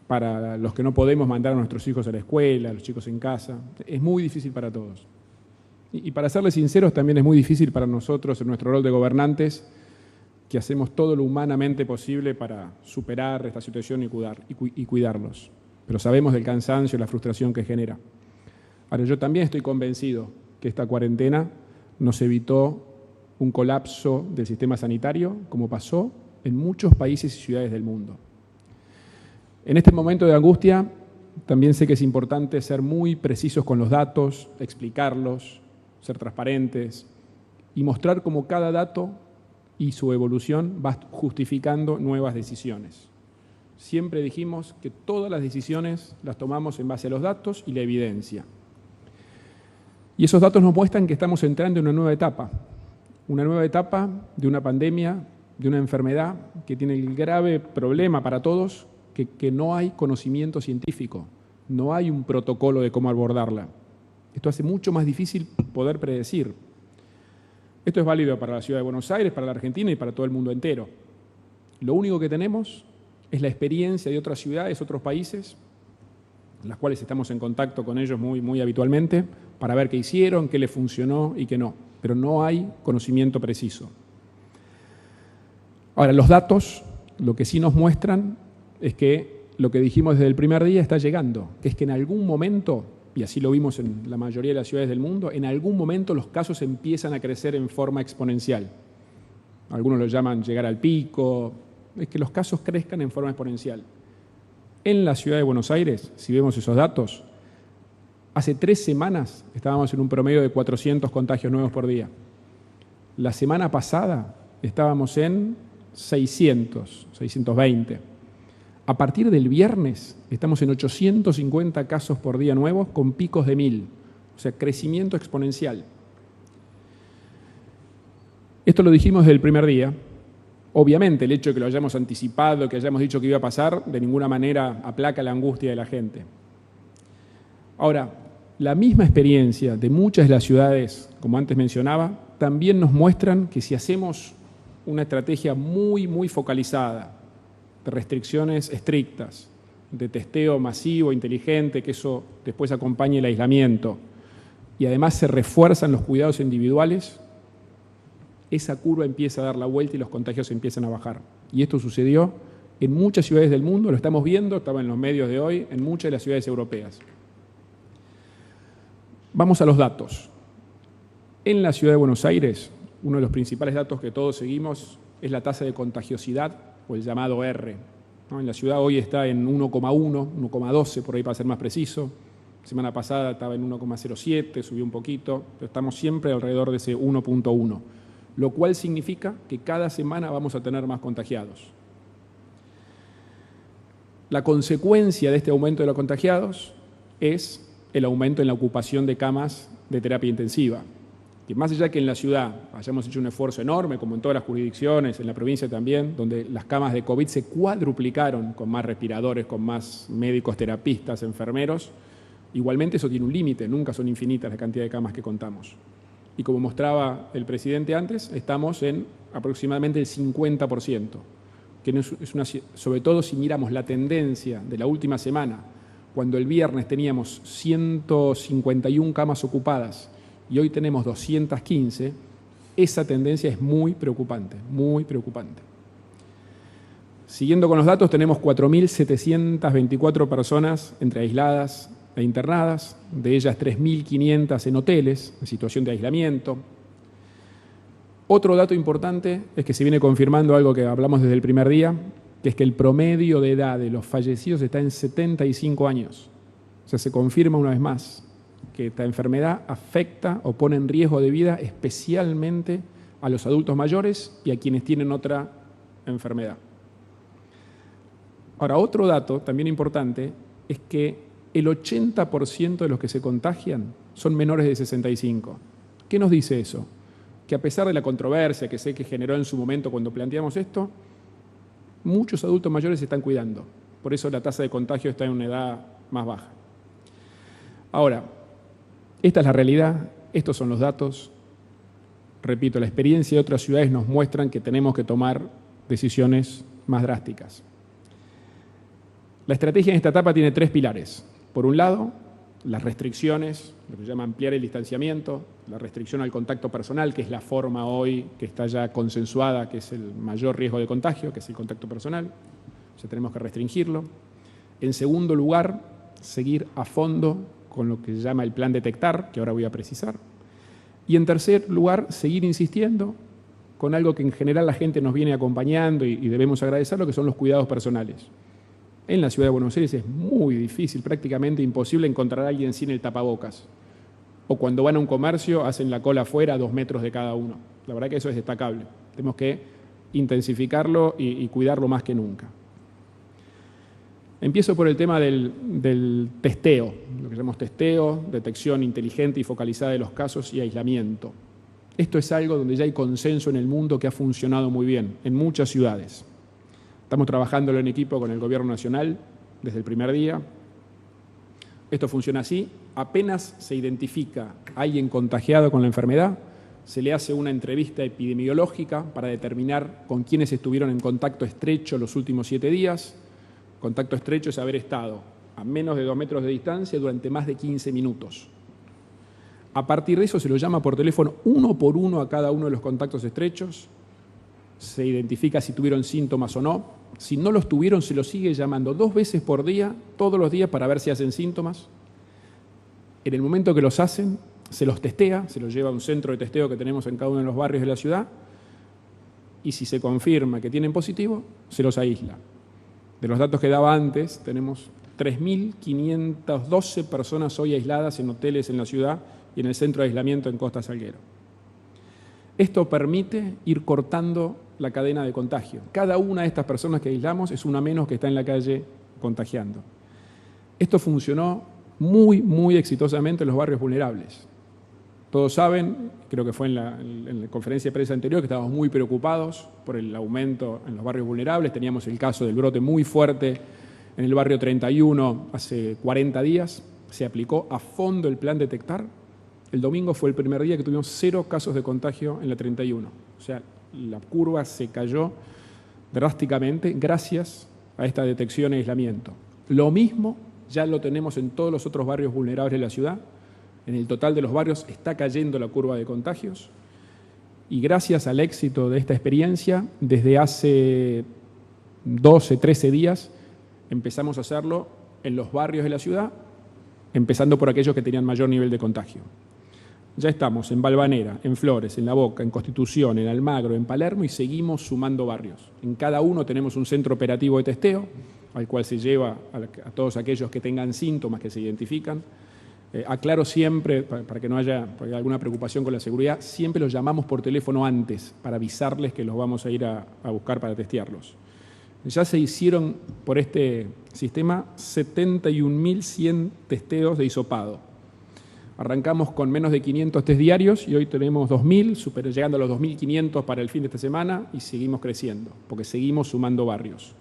para los que no podemos mandar a nuestros hijos a la escuela, a los chicos en casa. Es muy difícil para todos. Y para serles sinceros, también es muy difícil para nosotros en nuestro rol de gobernantes, que hacemos todo lo humanamente posible para superar esta situación y cuidarlos. Pero sabemos del cansancio y la frustración que genera. Ahora, yo también estoy convencido que esta cuarentena nos evitó un colapso del sistema sanitario, como pasó en muchos países y ciudades del mundo. En este momento de angustia, también sé que es importante ser muy precisos con los datos, explicarlos, ser transparentes y mostrar cómo cada dato y su evolución va justificando nuevas decisiones. Siempre dijimos que todas las decisiones las tomamos en base a los datos y la evidencia. Y esos datos nos muestran que estamos entrando en una nueva etapa de una pandemia, de una enfermedad que tiene el grave problema para todos, que no hay conocimiento científico, no hay un protocolo de cómo abordarla. Esto hace mucho más difícil poder predecir. Esto es válido para la ciudad de Buenos Aires, para la Argentina y para todo el mundo entero. Lo único que tenemos es la experiencia de otras ciudades, otros países, en las cuales estamos en contacto con ellos muy habitualmente, para ver qué hicieron, qué les funcionó y qué no. Pero no hay conocimiento preciso. Ahora, los datos, lo que sí nos muestran es que lo que dijimos desde el primer día está llegando, que es que en algún momento, y así lo vimos en la mayoría de las ciudades del mundo, en algún momento los casos empiezan a crecer en forma exponencial. Algunos lo llaman llegar al pico, es que los casos crezcan en forma exponencial. En la ciudad de Buenos Aires, si vemos esos datos, hace 3 semanas estábamos en un promedio de 400 contagios nuevos por día. La semana pasada estábamos en 600, 620. A partir del viernes estamos en 850 casos por día nuevos con picos de 1000, o sea, crecimiento exponencial. Esto lo dijimos desde el primer día. Obviamente el hecho de que lo hayamos anticipado, que hayamos dicho que iba a pasar, de ninguna manera aplaca la angustia de la gente. Ahora, la misma experiencia de muchas de las ciudades, como antes mencionaba, también nos muestran que si hacemos una estrategia muy focalizada, de restricciones estrictas, de testeo masivo, inteligente, que eso después acompañe el aislamiento, y además se refuerzan los cuidados individuales, esa curva empieza a dar la vuelta y los contagios empiezan a bajar. Y esto sucedió en muchas ciudades del mundo, lo estamos viendo, estaba en los medios de hoy, en muchas de las ciudades europeas. Vamos a los datos. En la ciudad de Buenos Aires, uno de los principales datos que todos seguimos es la tasa de contagiosidad, o el llamado R. ¿No? En la ciudad hoy está en 1,1, 1,12, por ahí para ser más preciso. La semana pasada estaba en 1,07, subió un poquito, pero estamos siempre alrededor de ese 1,1, lo cual significa que cada semana vamos a tener más contagiados. La consecuencia de este aumento de los contagiados es el aumento en la ocupación de camas de terapia intensiva. Que más allá que en la ciudad hayamos hecho un esfuerzo enorme, como en todas las jurisdicciones, en la provincia también, donde las camas de COVID se cuadruplicaron con más respiradores, con más médicos, terapistas, enfermeros, igualmente eso tiene un límite, nunca son infinitas la cantidad de camas que contamos. Y como mostraba el presidente antes, estamos en aproximadamente el 50%, que es sobre todo si miramos la tendencia de la última semana, cuando el viernes teníamos 151 camas ocupadas, y hoy tenemos 215, esa tendencia es muy preocupante, muy preocupante. Siguiendo con los datos, tenemos 4.724 personas entre aisladas e internadas, de ellas 3.500 en hoteles, en situación de aislamiento. Otro dato importante es que se viene confirmando algo que hablamos desde el primer día, que es que el promedio de edad de los fallecidos está en 75 años. O sea, se confirma una vez más que esta enfermedad afecta o pone en riesgo de vida especialmente a los adultos mayores y a quienes tienen otra enfermedad. Ahora, otro dato también importante es que el 80% de los que se contagian son menores de 65. ¿Qué nos dice eso? Que a pesar de la controversia que sé que generó en su momento cuando planteamos esto, muchos adultos mayores se están cuidando. Por eso la tasa de contagio está en una edad más baja. Ahora, esta es la realidad, estos son los datos. Repito, la experiencia de otras ciudades nos muestran que tenemos que tomar decisiones más drásticas. La estrategia en esta etapa tiene 3 pilares. Por un lado, las restricciones, lo que se llama ampliar el distanciamiento, la restricción al contacto personal, que es la forma hoy que está ya consensuada, que es el mayor riesgo de contagio, que es el contacto personal. O sea, tenemos que restringirlo. En segundo lugar, seguir a fondo con lo que se llama el plan detectar, que ahora voy a precisar. Y en tercer lugar, seguir insistiendo con algo que en general la gente nos viene acompañando y debemos agradecerlo, que son los cuidados personales. En la ciudad de Buenos Aires es muy difícil, prácticamente imposible encontrar a alguien sin el tapabocas. O cuando van a un comercio hacen la cola afuera a 2 metros de cada uno. La verdad que eso es destacable. Tenemos que intensificarlo y cuidarlo más que nunca. Empiezo por el tema del testeo, lo que llamamos testeo, detección inteligente y focalizada de los casos y aislamiento. Esto es algo donde ya hay consenso en el mundo que ha funcionado muy bien en muchas ciudades. Estamos trabajándolo en equipo con el Gobierno Nacional desde el primer día. Esto funciona así. Apenas se identifica a alguien contagiado con la enfermedad, se le hace una entrevista epidemiológica para determinar con quiénes estuvieron en contacto estrecho los últimos 7 días. Contacto estrecho es haber estado a menos de 2 metros de distancia durante más de 15 minutos. A partir de eso se lo llama por teléfono uno por uno a cada uno de los contactos estrechos. Se identifica si tuvieron síntomas o no. Si no los tuvieron, se los sigue llamando 2 veces por día, todos los días, para ver si hacen síntomas. En el momento que los hacen, se los testea, se los lleva a un centro de testeo que tenemos en cada uno de los barrios de la ciudad, y si se confirma que tienen positivo, se los aísla. De los datos que daba antes, tenemos 3.512 personas hoy aisladas en hoteles en la ciudad y en el centro de aislamiento en Costa Salguero. Esto permite ir cortando la cadena de contagio. Cada una de estas personas que aislamos es una menos que está en la calle contagiando. Esto funcionó muy exitosamente en los barrios vulnerables. Todos saben, creo que fue en la conferencia de prensa anterior, que estábamos muy preocupados por el aumento en los barrios vulnerables. Teníamos el caso del brote muy fuerte en el barrio 31 hace 40 días. Se aplicó a fondo el plan detectar. El domingo fue el primer día que tuvimos 0 casos de contagio en la 31. O sea, la curva se cayó drásticamente gracias a esta detección e aislamiento. Lo mismo ya lo tenemos en todos los otros barrios vulnerables de la ciudad. En el total de los barrios está cayendo la curva de contagios y gracias al éxito de esta experiencia, desde hace 12, 13 días empezamos a hacerlo en los barrios de la ciudad, empezando por aquellos que tenían mayor nivel de contagio. Ya estamos en Valvanera, en Flores, en La Boca, en Constitución, en Almagro, en Palermo y seguimos sumando barrios. En cada uno tenemos un centro operativo de testeo, al cual se lleva a todos aquellos que tengan síntomas que se identifican. Aclaro siempre, para que no haya alguna preocupación con la seguridad, siempre los llamamos por teléfono antes para avisarles que los vamos a ir a buscar para testearlos. Ya se hicieron por este sistema 71.100 testeos de hisopado. Arrancamos con menos de 500 test diarios y hoy tenemos 2.000, llegando a los 2.500 para el fin de esta semana y seguimos creciendo, porque seguimos sumando barrios.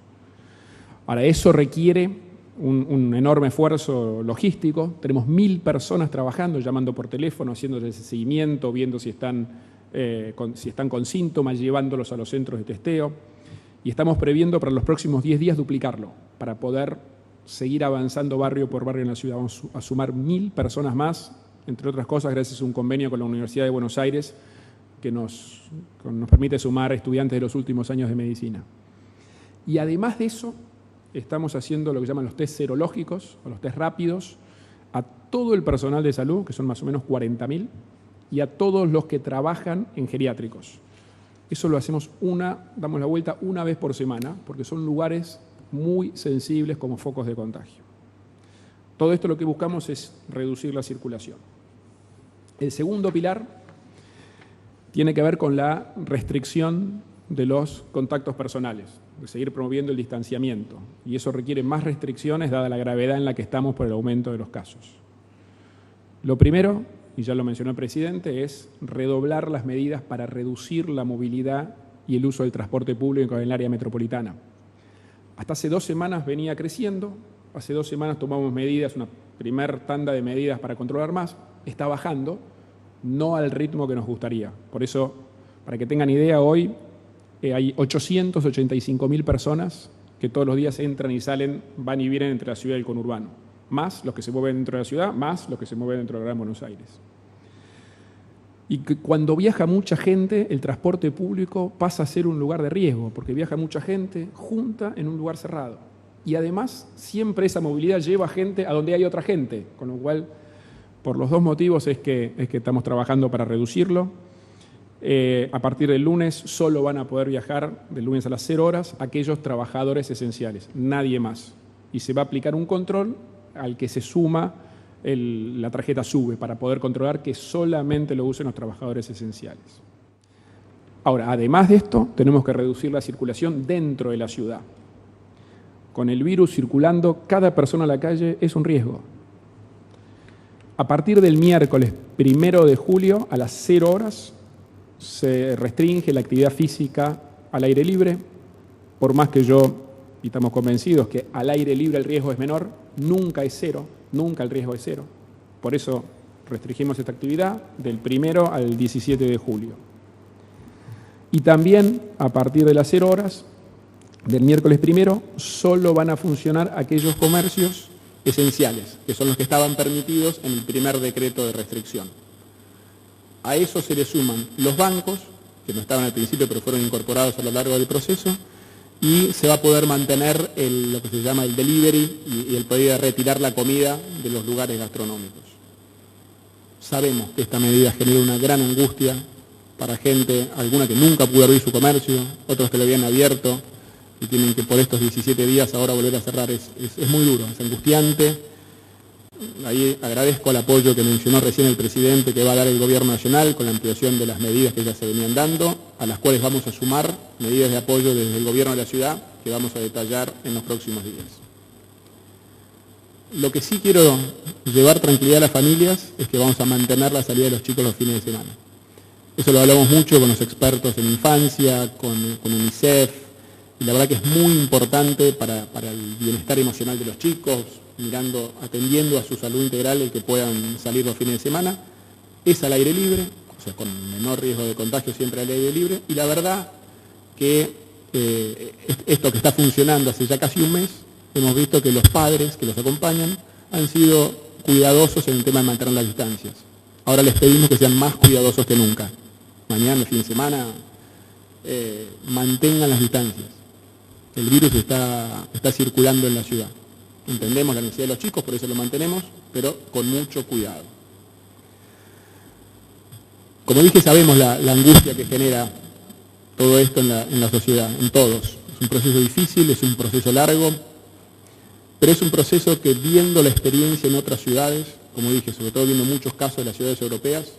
Ahora, eso requiere un enorme esfuerzo logístico. Tenemos 1.000 personas trabajando, llamando por teléfono, haciéndoles ese seguimiento, viendo si están con síntomas, llevándolos a los centros de testeo. Y estamos previendo para los próximos 10 días duplicarlo, para poder seguir avanzando barrio por barrio en la ciudad. Vamos a sumar 1.000 personas más, entre otras cosas, gracias a un convenio con la Universidad de Buenos Aires que nos permite sumar estudiantes de los últimos años de medicina. Y además de eso, estamos haciendo lo que llaman los test serológicos, o los test rápidos, a todo el personal de salud, que son más o menos 40.000, y a todos los que trabajan en geriátricos. Eso lo hacemos damos la vuelta una vez por semana, porque son lugares muy sensibles como focos de contagio. Todo esto lo que buscamos es reducir la circulación. El segundo pilar tiene que ver con la restricción de los contactos personales, de seguir promoviendo el distanciamiento. Y eso requiere más restricciones dada la gravedad en la que estamos por el aumento de los casos. Lo primero, y ya lo mencionó el presidente, es redoblar las medidas para reducir la movilidad y el uso del transporte público en el área metropolitana. Hasta hace 2 semanas venía creciendo, hace 2 semanas tomamos medidas, una primer tanda de medidas para controlar más, está bajando, no al ritmo que nos gustaría. Por eso, para que tengan idea, hoy hay 885.000 personas que todos los días entran y salen, van y vienen entre la ciudad y el conurbano, más los que se mueven dentro de la ciudad, más los que se mueven dentro de Gran Buenos Aires. Y que cuando viaja mucha gente, el transporte público pasa a ser un lugar de riesgo, porque viaja mucha gente junta en un lugar cerrado. Y además, siempre esa movilidad lleva gente a donde hay otra gente, con lo cual, por los dos motivos es que estamos trabajando para reducirlo. A partir del lunes solo van a poder viajar, del lunes a las 0 horas, aquellos trabajadores esenciales, nadie más. Y se va a aplicar un control al que se suma la tarjeta SUBE para poder controlar que solamente lo usen los trabajadores esenciales. Ahora, además de esto, tenemos que reducir la circulación dentro de la ciudad. Con el virus circulando, cada persona en la calle es un riesgo. A partir del miércoles 1 de julio a las 0 horas se restringe la actividad física al aire libre, por más que y estamos convencidos que al aire libre el riesgo es menor, nunca es cero, nunca el riesgo es cero. Por eso restringimos esta actividad del 1 al 17 de julio. Y también a partir de las 0 horas del miércoles 1 solo van a funcionar aquellos comercios esenciales, que son los que estaban permitidos en el primer decreto de restricción. A eso se le suman los bancos, que no estaban al principio pero fueron incorporados a lo largo del proceso, y se va a poder mantener lo que se llama el delivery y el poder retirar la comida de los lugares gastronómicos. Sabemos que esta medida genera una gran angustia para gente, alguna que nunca pudo abrir su comercio, otros que lo habían abierto y tienen que por estos 17 días ahora volver a cerrar. Es muy duro, es angustiante. Ahí agradezco el apoyo que mencionó recién el presidente que va a dar el Gobierno Nacional con la ampliación de las medidas que ya se venían dando, a las cuales vamos a sumar medidas de apoyo desde el Gobierno de la ciudad que vamos a detallar en los próximos días. Lo que sí quiero llevar tranquilidad a las familias es que vamos a mantener la salida de los chicos los fines de semana. Eso lo hablamos mucho con los expertos en infancia, con UNICEF, y la verdad que es muy importante para el bienestar emocional de los chicos, atendiendo a su salud integral el que puedan salir los fines de semana. Es al aire libre, o sea, con menor riesgo de contagio siempre al aire libre, y la verdad que esto que está funcionando hace ya casi un mes, hemos visto que los padres que los acompañan han sido cuidadosos en el tema de mantener las distancias. Ahora les pedimos que sean más cuidadosos que nunca. Mañana, el fin de semana, mantengan las distancias. El virus está circulando en la ciudad. Entendemos la necesidad de los chicos, por eso lo mantenemos, pero con mucho cuidado. Como dije, sabemos la angustia que genera todo esto en la sociedad, en todos. Es un proceso difícil, es un proceso largo, pero es un proceso que, viendo la experiencia en otras ciudades, como dije, sobre todo viendo muchos casos de las ciudades europeas,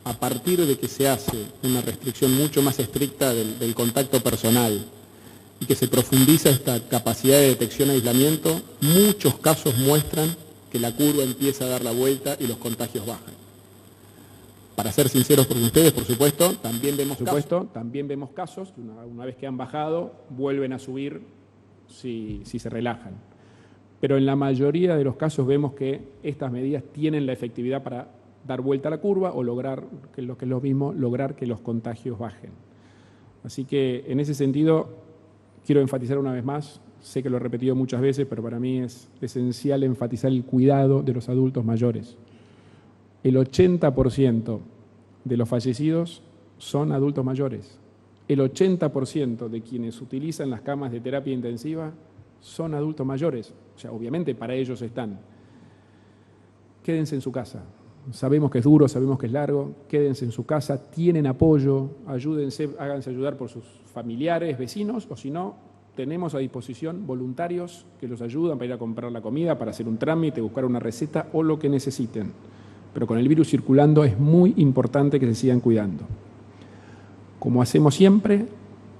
a partir de que se hace una restricción mucho más estricta del contacto personal y que se profundiza esta capacidad de detección e aislamiento, muchos casos muestran que la curva empieza a dar la vuelta y los contagios bajan. Para ser sinceros con ustedes, por supuesto, también vemos casos que una vez que han bajado, vuelven a subir si se relajan. Pero en la mayoría de los casos vemos que estas medidas tienen la efectividad para dar vuelta a la curva o lograr, que es lo mismo, lograr que los contagios bajen. Así que en ese sentido quiero enfatizar una vez más, sé que lo he repetido muchas veces, pero para mí es esencial enfatizar el cuidado de los adultos mayores. El 80% de los fallecidos son adultos mayores. El 80% de quienes utilizan las camas de terapia intensiva son adultos mayores. O sea, obviamente para ellos están. Quédense en su casa. Sabemos que es duro, sabemos que es largo. Quédense en su casa, tienen apoyo, ayúdense, háganse ayudar por sus familiares, vecinos, o si no, tenemos a disposición voluntarios que los ayudan para ir a comprar la comida, para hacer un trámite, buscar una receta o lo que necesiten. Pero con el virus circulando es muy importante que se sigan cuidando. Como hacemos siempre,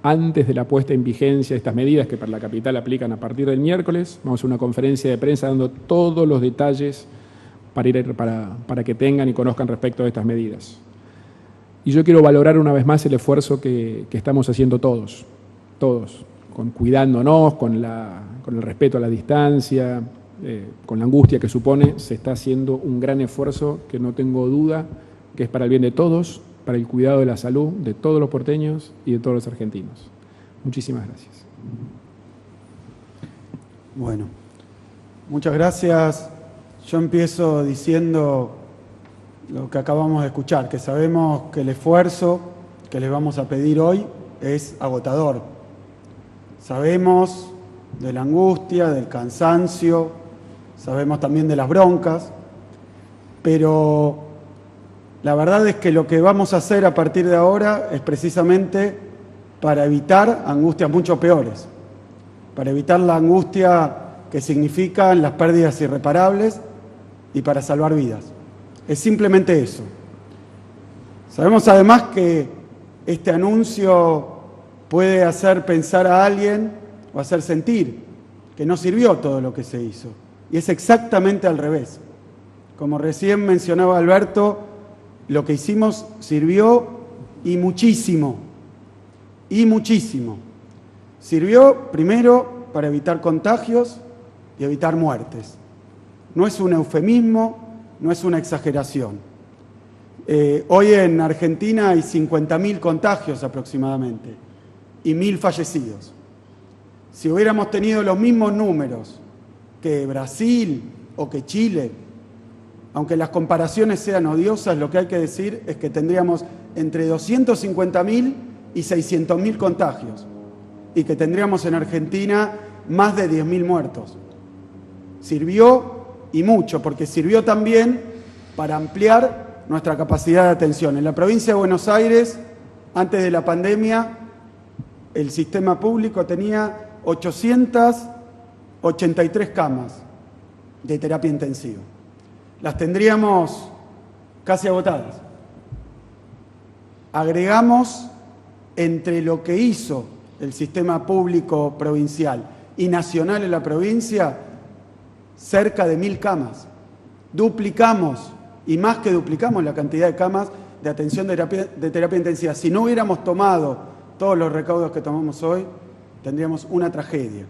antes de la puesta en vigencia de estas medidas que para la capital aplican a partir del miércoles, vamos a hacer una conferencia de prensa dando todos los detalles para que tengan y conozcan respecto a estas medidas. Y yo quiero valorar una vez más el esfuerzo que estamos haciendo todos, cuidándonos, con el respeto a la distancia, con la angustia que supone, se está haciendo un gran esfuerzo que no tengo duda que es para el bien de todos, para el cuidado de la salud de todos los porteños y de todos los argentinos. Muchísimas gracias. Bueno, muchas gracias. Yo empiezo diciendo lo que acabamos de escuchar, que sabemos que el esfuerzo que les vamos a pedir hoy es agotador. Sabemos de la angustia, del cansancio, sabemos también de las broncas, pero la verdad es que lo que vamos a hacer a partir de ahora es precisamente para evitar angustias mucho peores, para evitar la angustia que significan las pérdidas irreparables y para salvar vidas. Es simplemente eso. Sabemos además que este anuncio puede hacer pensar a alguien o hacer sentir que no sirvió todo lo que se hizo. Y es exactamente al revés. Como recién mencionaba Alberto, lo que hicimos sirvió y muchísimo. Y muchísimo. Sirvió primero para evitar contagios y evitar muertes. No es un eufemismo, no es una exageración. Hoy en Argentina hay 50.000 contagios aproximadamente y 1.000 fallecidos. Si hubiéramos tenido los mismos números que Brasil o que Chile, aunque las comparaciones sean odiosas, lo que hay que decir es que tendríamos entre 250.000 y 600.000 contagios y que tendríamos en Argentina más de 10.000 muertos. Sirvió y mucho, porque sirvió también para ampliar nuestra capacidad de atención. En la provincia de Buenos Aires, antes de la pandemia, el sistema público tenía 883 camas de terapia intensiva. Las tendríamos casi agotadas. Agregamos entre lo que hizo el sistema público provincial y nacional en la provincia cerca de 1.000 camas. Duplicamos y más que duplicamos la cantidad de camas de atención de terapia intensiva. Si no hubiéramos tomado todos los recaudos que tomamos hoy, tendríamos una tragedia.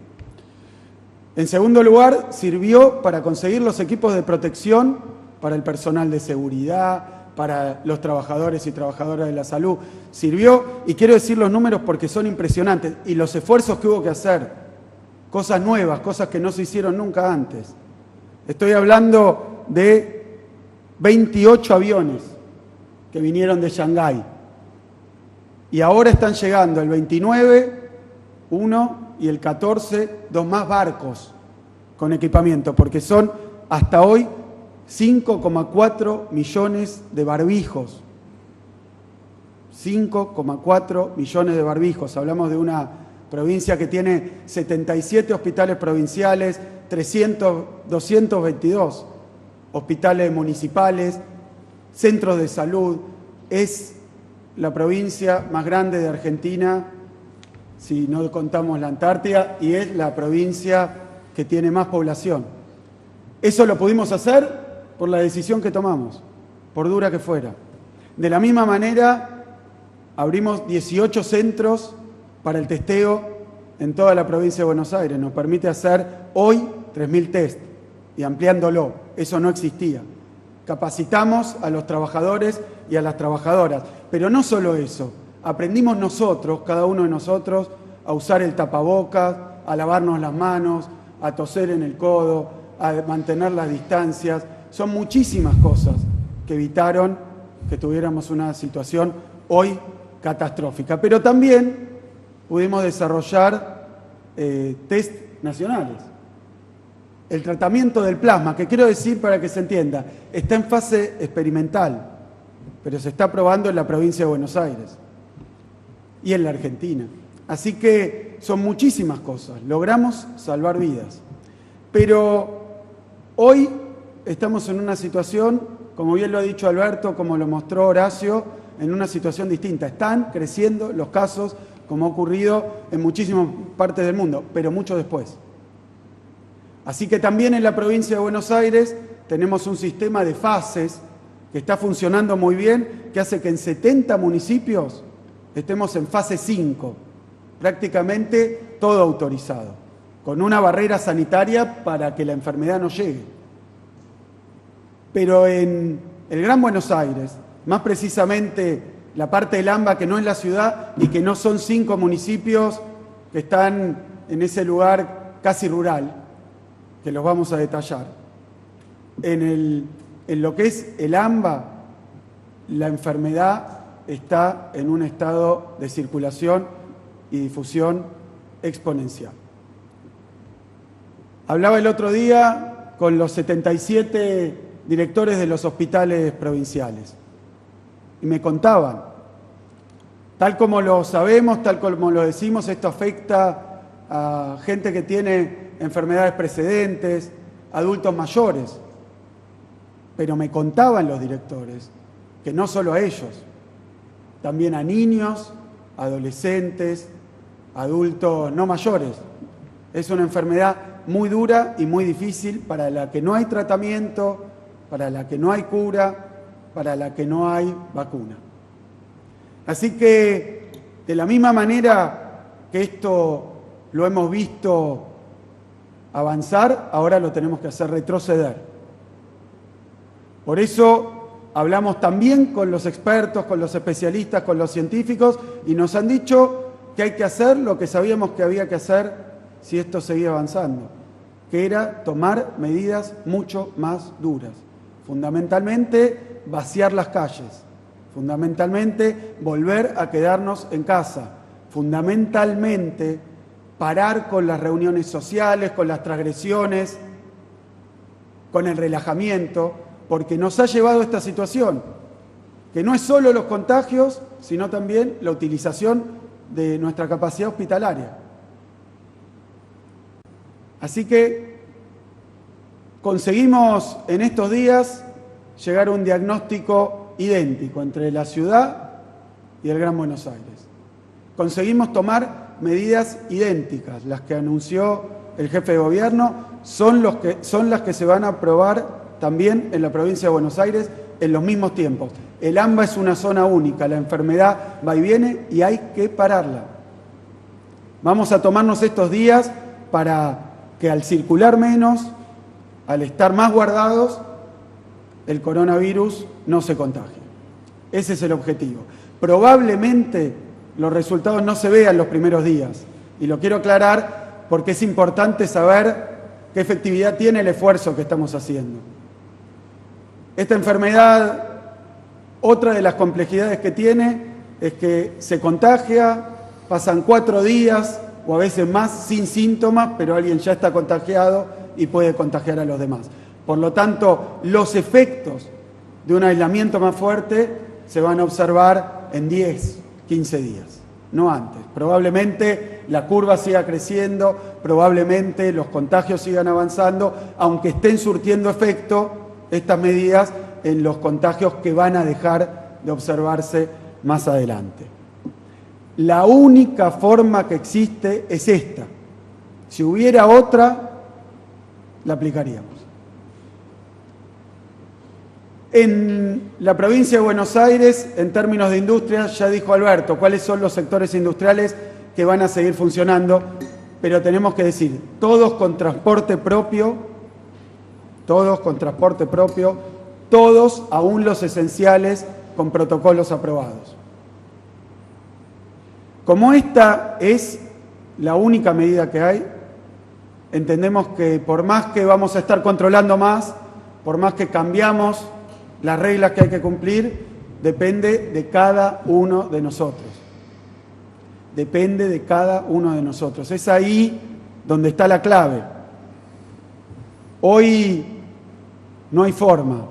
En segundo lugar, sirvió para conseguir los equipos de protección para el personal de seguridad, para los trabajadores y trabajadoras de la salud. Sirvió, y quiero decir los números porque son impresionantes, y los esfuerzos que hubo que hacer, cosas nuevas, cosas que no se hicieron nunca antes. Estoy hablando de 28 aviones que vinieron de Shanghái, y ahora están llegando el 29, uno, y el 14, 2 más barcos con equipamiento, porque son hasta hoy 5,4 millones de barbijos. 5,4 millones de barbijos. Hablamos de una provincia que tiene 77 hospitales provinciales, 222 hospitales municipales, centros de salud. Es la provincia más grande de Argentina, si no contamos la Antártida, y es la provincia que tiene más población. Eso lo pudimos hacer por la decisión que tomamos, por dura que fuera. De la misma manera, abrimos 18 centros para el testeo en toda la provincia de Buenos Aires. Nos permite hacer hoy 3.000 test y ampliándolo. Eso no existía. Capacitamos a los trabajadores y a las trabajadoras. Pero no solo eso. Aprendimos nosotros, cada uno de nosotros, a usar el tapabocas, a lavarnos las manos, a toser en el codo, a mantener las distancias. Son muchísimas cosas que evitaron que tuviéramos una situación hoy catastrófica. Pero también pudimos desarrollar test nacionales. El tratamiento del plasma, que quiero decir para que se entienda, está en fase experimental, pero se está probando en la provincia de Buenos Aires y en la Argentina. Así que son muchísimas cosas. Logramos salvar vidas. Pero hoy estamos en una situación, como bien lo ha dicho Alberto, como lo mostró Horacio, en una situación distinta. Están creciendo los casos, como ha ocurrido en muchísimas partes del mundo, pero mucho después. Así que también en la provincia de Buenos Aires tenemos un sistema de fases que está funcionando muy bien, que hace que en 70 municipios estemos en fase 5, prácticamente todo autorizado, con una barrera sanitaria para que la enfermedad no llegue. Pero en el Gran Buenos Aires, más precisamente la parte del AMBA que no es la ciudad y que no son 5 municipios que están en ese lugar casi rural, que los vamos a detallar. En lo que es el AMBA, la enfermedad está en un estado de circulación y difusión exponencial. Hablaba el otro día con los 77 directores de los hospitales provinciales y me contaban, tal como lo sabemos, tal como lo decimos, esto afecta a gente que tiene enfermedades precedentes, adultos mayores, pero me contaban los directores que no solo a ellos, también a niños, adolescentes, adultos no mayores. Es una enfermedad muy dura y muy difícil para la que no hay tratamiento, para la que no hay cura, para la que no hay vacuna. Así que, de la misma manera que esto lo hemos visto avanzar, ahora lo tenemos que hacer retroceder. Por eso hablamos también con los expertos, con los especialistas, con los científicos, y nos han dicho que hay que hacer lo que sabíamos que había que hacer si esto seguía avanzando, que era tomar medidas mucho más duras. Fundamentalmente, vaciar las calles. Fundamentalmente, volver a quedarnos en casa. Fundamentalmente, parar con las reuniones sociales, con las transgresiones, con el relajamiento, porque nos ha llevado a esta situación, que no es solo los contagios, sino también la utilización de nuestra capacidad hospitalaria. Así que conseguimos en estos días llegar a un diagnóstico idéntico entre la ciudad y el Gran Buenos Aires. Conseguimos tomar medidas idénticas, las que anunció el jefe de gobierno, son las que se van a aprobar también en la provincia de Buenos Aires en los mismos tiempos. El AMBA es una zona única, la enfermedad va y viene y hay que pararla. Vamos a tomarnos estos días para que al circular menos, al estar más guardados, el coronavirus no se contagie. Ese es el objetivo. Probablemente los resultados no se vean los primeros días, y lo quiero aclarar porque es importante saber qué efectividad tiene el esfuerzo que estamos haciendo. Esta enfermedad, otra de las complejidades que tiene es que se contagia, pasan 4 días o a veces más sin síntomas, pero alguien ya está contagiado y puede contagiar a los demás. Por lo tanto, los efectos de un aislamiento más fuerte se van a observar en 10, 15 días, no antes. Probablemente la curva siga creciendo, probablemente los contagios sigan avanzando, aunque estén surtiendo efecto estas medidas en los contagios que van a dejar de observarse más adelante. La única forma que existe es esta. Si hubiera otra, la aplicaríamos. En la provincia de Buenos Aires, en términos de industria, ya dijo Alberto, cuáles son los sectores industriales que van a seguir funcionando, pero tenemos que decir, todos con transporte propio, todos, aún los esenciales, con protocolos aprobados. Como esta es la única medida que hay, entendemos que por más que vamos a estar controlando más, por más que cambiamos las reglas que hay que cumplir, depende de cada uno de nosotros. Depende de cada uno de nosotros. Es ahí donde está la clave. Hoy no hay forma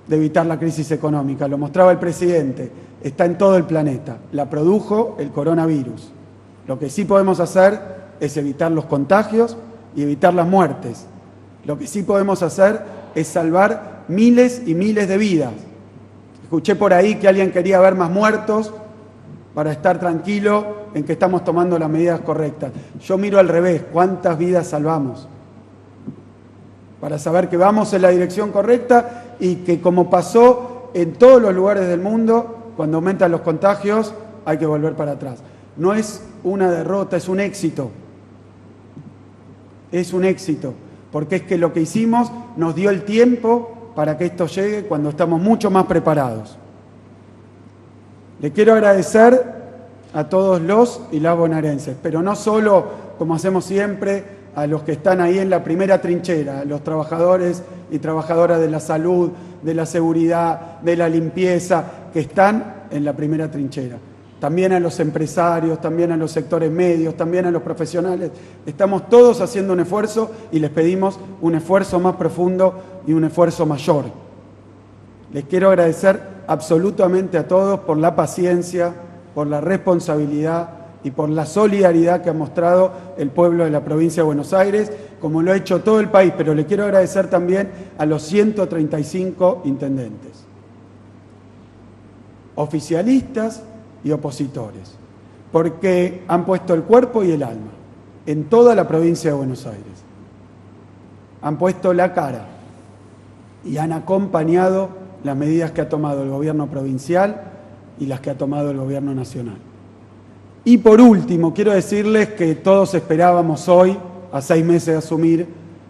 de evitar la crisis económica, lo mostraba el presidente, está en todo el planeta, la produjo el coronavirus. Lo que sí podemos hacer es evitar los contagios y evitar las muertes. Lo que sí podemos hacer es salvar miles y miles de vidas. Escuché por ahí que alguien quería ver más muertos para estar tranquilo en que estamos tomando las medidas correctas. Yo miro al revés, ¿cuántas vidas salvamos? Para saber que vamos en la dirección correcta y que, como pasó en todos los lugares del mundo, cuando aumentan los contagios hay que volver para atrás. No es una derrota, es un éxito. es un éxito, porque es que lo que hicimos nos dio el tiempo para que esto llegue cuando estamos mucho más preparados. Le quiero agradecer a todos los y las bonaerenses, pero no solo, como hacemos siempre, a los que están ahí en la primera trinchera, a los trabajadores y trabajadoras de la salud, de la seguridad, de la limpieza, que están en la primera trinchera. También a los empresarios, también a los sectores medios, también a los profesionales. Estamos todos haciendo un esfuerzo y les pedimos un esfuerzo más profundo y un esfuerzo mayor. Les quiero agradecer absolutamente a todos por la paciencia, por la responsabilidad y por la solidaridad que ha mostrado el pueblo de la provincia de Buenos Aires, como lo ha hecho todo el país, pero le quiero agradecer también a los 135 intendentes, oficialistas y opositores, porque han puesto el cuerpo y el alma en toda la provincia de Buenos Aires. Han puesto la cara y han acompañado las medidas que ha tomado el gobierno provincial y las que ha tomado el gobierno nacional. Y por último, quiero decirles que todos esperábamos hoy, a 6 meses de asumir,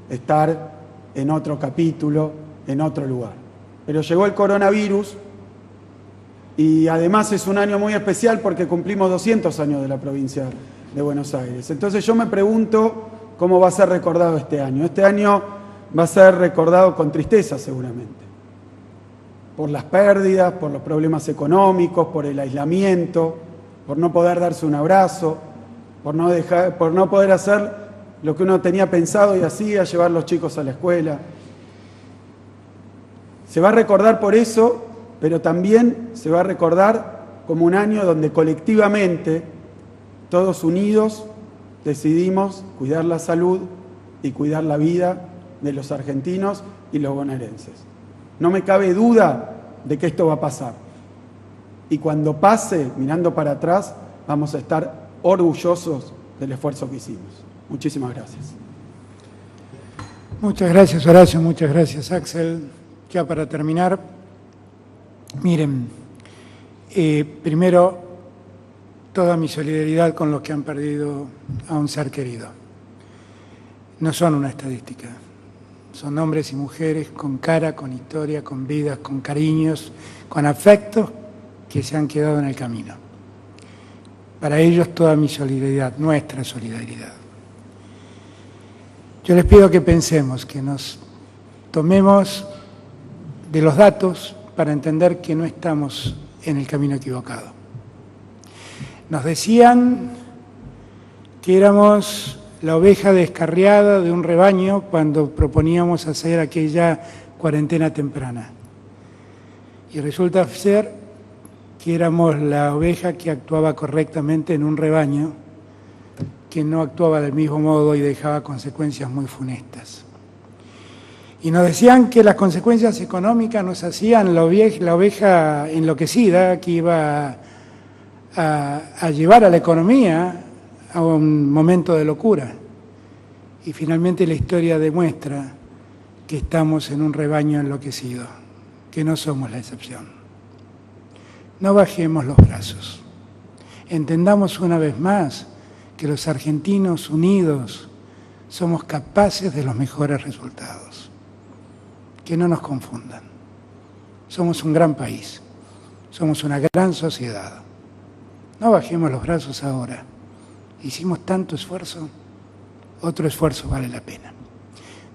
estar en otro capítulo, en otro lugar. Pero llegó el coronavirus y además es un año muy especial porque cumplimos 200 años de la provincia de Buenos Aires. Entonces yo me pregunto cómo va a ser recordado este año. Este año va a ser recordado con tristeza seguramente, por las pérdidas, por los problemas económicos, por el aislamiento, por no poder darse un abrazo, por no poder hacer lo que uno tenía pensado y hacía, llevar a los chicos a la escuela. Se va a recordar por eso, pero también se va a recordar como un año donde colectivamente, todos unidos, decidimos cuidar la salud y cuidar la vida de los argentinos y los bonaerenses. No me cabe duda de que esto va a pasar. Y cuando pase, mirando para atrás, vamos a estar orgullosos del esfuerzo que hicimos. Muchísimas gracias. Muchas gracias, Horacio. Muchas gracias, Axel. Ya para terminar, miren, primero, toda mi solidaridad con los que han perdido a un ser querido. No son una estadística. Son hombres y mujeres con cara, con historia, con vidas, con cariños, con afectos que se han quedado en el camino. Para ellos toda mi solidaridad, nuestra solidaridad. Yo les pido que pensemos, que nos tomemos de los datos para entender que no estamos en el camino equivocado. Nos decían que éramos la oveja descarriada de un rebaño cuando proponíamos hacer aquella cuarentena temprana. Y resulta ser que éramos la oveja que actuaba correctamente en un rebaño que no actuaba del mismo modo y dejaba consecuencias muy funestas. Y nos decían que las consecuencias económicas nos hacían la oveja enloquecida que iba a llevar a la economía a un momento de locura. Y finalmente la historia demuestra que estamos en un rebaño enloquecido, que no somos la excepción. No bajemos los brazos. Entendamos una vez más que los argentinos unidos somos capaces de los mejores resultados. Que no nos confundan. Somos un gran país. Somos una gran sociedad. No bajemos los brazos ahora. Hicimos tanto esfuerzo, otro esfuerzo vale la pena.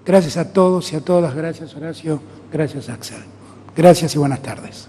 Gracias a todos y a todas. Gracias, Horacio. Gracias, Axel. Gracias y buenas tardes.